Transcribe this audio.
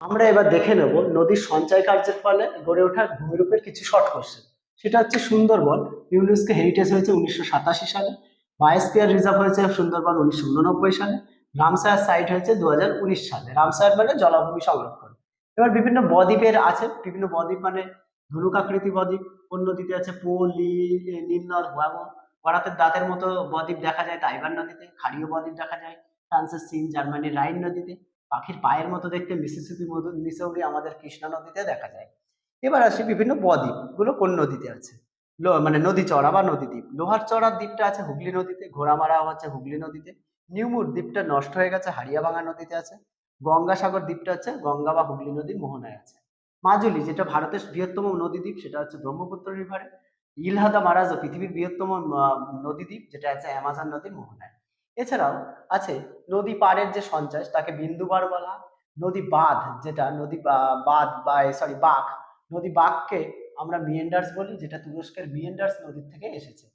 আমরা এবার দেখে নেব নদীর সঞ্চয় কার্যের ফলে গড়ে ওঠা ভূমিরূপের কিছু শর্ট কোশ্চেন। সেটা হচ্ছে সুন্দরবন ইউনেস্কো হেরিটেজ হয়েছে 1987 সালে, বায়োস্ফিয়ার রিজার্ভ হয়েছে সুন্দরবন 1989 সালে, রামসার সাইট হয়েছে 2019 সালে। রামসার মানে জলাভূমি সংরক্ষণ। এবার বিভিন্ন বদ্বীপের আছে, বিভিন্ন বদ্বীপ মানে ধনুকাকৃতি বদ্বীপ। কোন নদীতে আছে? নীলনদ, হুয়ামো। ভারতের দাঁতের মতো বদ্বীপ দেখা যায় তাইওয়ান নদীতে। ক্ষারীয় বদ্বীপ দেখা যায় ফ্রান্সের সিন, জার্মানির রাইন নদীতে। পাখির পায়ের মতো দেখতে মিসিসিপি মিসৌরি আমাদের কৃষ্ণা নদীতে দেখা যায়। এবার আসি বিভিন্ন বদ্বীপ গুলো কোন নদীতে আছে। মানে নদী চড়া বা নদী দ্বীপ। লোহার চড়ার দ্বীপটা আছে হুগলি নদীতে, ঘোড়ামারা হচ্ছে হুগলি নদীতে। নিউমুর দ্বীপটা নষ্ট হয়ে গেছে, হারিয়াভাঙা নদীতে আছে। গঙ্গাসাগর দ্বীপটা হচ্ছে গঙ্গা বা হুগলি নদীর মোহনায় আছে। মাজুলি যেটা ভারতের বৃহত্তম নদী দ্বীপ, সেটা হচ্ছে ব্রহ্মপুত্র রিভারে। ইলহাদা মারাজও পৃথিবীর বৃহত্তম নদী দ্বীপ, যেটা আছে অ্যামাজন নদীর মোহনায়। এছাড়াও আছে নদী পাড়ের যে সঞ্চয় তাকে বিন্দুবার বলা হয়। নদী বাঁধ, যেটা নদী বাঁধ বা সরি বাঁক, নদী বাঁককে আমরা মিয়েন্ডার্স বলি, যেটা তুরস্কের মিয়েন্ডার্স নদীর থেকে এসেছে।